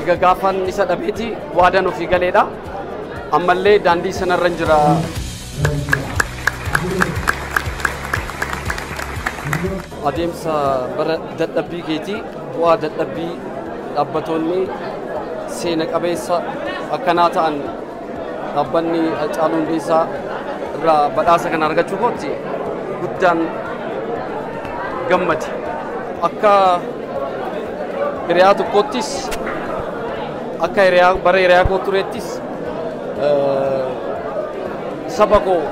Ega gaafan isa dhabeeti waadan ofii galeedha. Ammallee daandii sanarra jira. Adeemsa bara dadhabbii keetii bu'aa dadhabbii dhaabbattoonni seena qabeessa akkanaa ta'an dhaabbanni Hacaaluu Hundeessaa irraa badhaasa kana argachuu kootti guddaan gammade. Akka hiriyaa tokkottis akka bara hiriyaa koo tureettis saba koo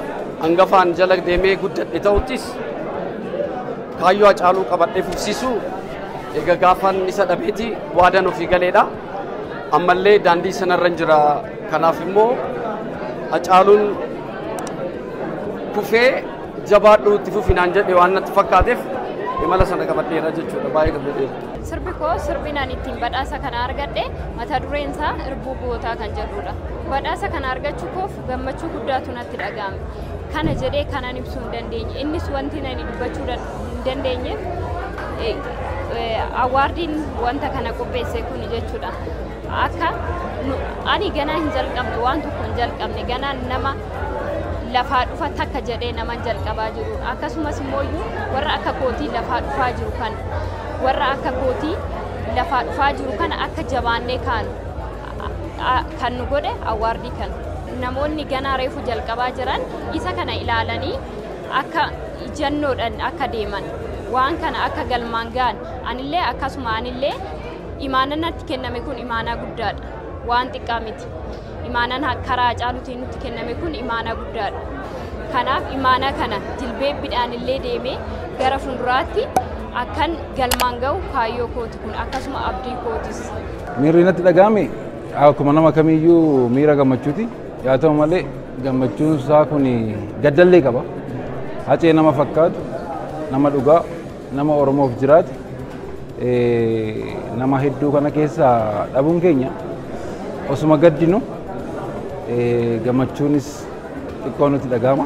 hangafaan jala deemee guddadhe ta'uttis kaayyoo Hacaaluu qabadhee fufsiisuu ega gaafan isa dhabeeti waadan ofii galeedha. Ammallee daandii sanarra jira. Kanaaf immoo Hacaaluun kufee jabaadhuu itti fufinaan jedhe waan natti fakkaateef imala sana qabadheera jechuudha. Baay'ee gammadeera. Sirbi koo sirbinaan ittiin badhaasa kana argadhe mata dureen isaa Irbuu Gootaa kan jedhudha. Badhaasa kana argachuu koof gammachuu guddaatu natti dhaga'ame. Kana jedhee kanan ibsuu hin dandeenye. Innis wanti nani dubbachuu hin dandeenyeef awaardiin wanta kana qopheesse kun jechuudha. Akka ani ganaa hin jalqabne waan tokko hin jalqabne ganaa nama lafaa dhufa takka jedhee nama jalqabaa jiru. Akkasumas immoo warra akka kootii lafaa dhufaa jiru kan warra akka kootii lafaa dhufaa jiru kana akka jabaannee kan nu godhe awaardii kan namoonni ganaa reefu jalqabaa jiran isa kana ilaalanii akka ijannoodhaan akka deeman waan kana akka galmaan ga'an anillee akkasuma anillee imaanan natti kenname kun imaanaa guddaadha waan xiqqaa miti. Imaanan karaa Hacaaluutiin nutti kenname kun imaanaa guddaadha. Kanaaf imaanaa kana jilbeebbiidhaan illee deemee gara fuulduraatti akkan galmaan ga'u kaayyoo kooti kun akkasuma abdii kootis. Miirri natti dhaga'ame akkuma nama kamiyyuu miira gammachuuti. Yaa ta'u malee gammachuun isaa kun gaddallee qaba. Hacee nama fakkaatu, nama dhugaa, nama Oromoof jiraate, nama hedduu kana keessa dhabuun keenya osuma gaddinu gammachuunis xiqqoo nutti dhaga'ama.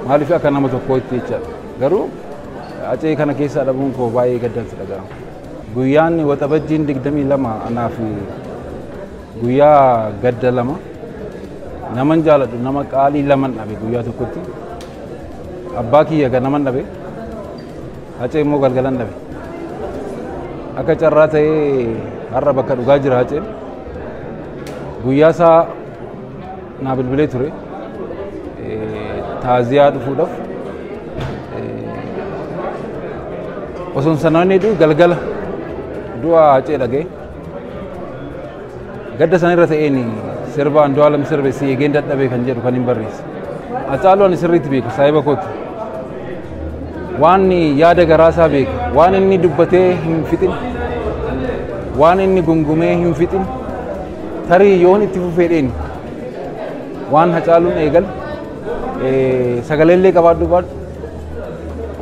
Maaliif akka nama tokkootti jechaadha. Garuu Hacee kana keessa dhabuun koo baay'ee gaddansi dhaga'ama. Guyyaan waxabajjiin 22 anaaf guyyaa gadda lama. Naman jaaladhu nama qaalii laman dhabe guyyaa tokkotti. Abbaa kiyya ganaman dhabe. Hacee immoo galgalan dhabe. Akka carraa ta'ee har'a bakka dhugaa jira Haceen. Guyyaa isaa naa bilbilee ture. Taaziyaa dhufuudhaaf. Osoon sanaan hedduu galgala du'a Hacee dhagee. Gadda sanirra ta'een sirba Andu'aalam sirbe si eegeen dadhabee kan jedhu kan hin barreesse. Hacaaluu ani sirriitti beeku saahiba kooti. Waan yaada garaasaa beeku, waan inni dubbatee hin fixin, waan inni gungumee hin fixin, tarii yoon itti fufeedheen waan Hacaaluun eegal sagaleellee qabaadhu baadhu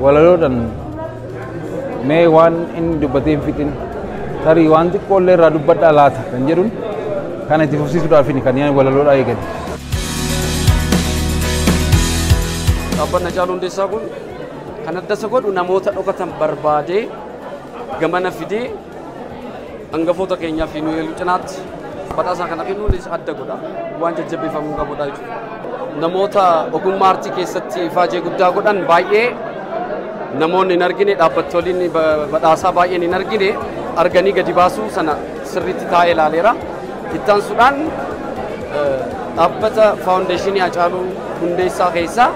walaloodhaan mee waan inni dubbatee hin fixin tarii waan xiqqoollee irraa dubbadhaa laata kan jedhuun kana itti fufsiisuudhaaf kan yaani walaloodhaa eegale. Dhaabbanni Hacaaluu Hundeessaa kun kan adda isa godhu namoota dhokatan barbaadee gamana fidee hangafoota keenyaa fi nu eeluu cinaatti badhaasa kana kennuunis adda godha waan jajjabeeffamuu qabudha jechuudha. Namoota ogummaa aartii keessatti faajee guddaa godhan baay'ee namoonni hin argine dhaabbattoonni badhaasaa baay'een hin argine arganii gadi baasuu sana sirriitti taa'ee ilaaleera. Ittaansuudhaan dhaabbata faawundeeshinii Hacaaluu Hundeessaa keessaa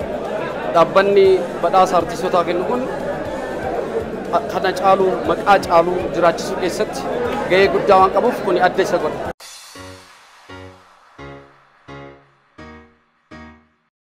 dhaabbanni badhaasa artiistootaa kennu kun kana Hacaaluu maqaa Hacaaluu jiraachisuu keessatti gahee guddaa waan qabuuf kun adda isa godha.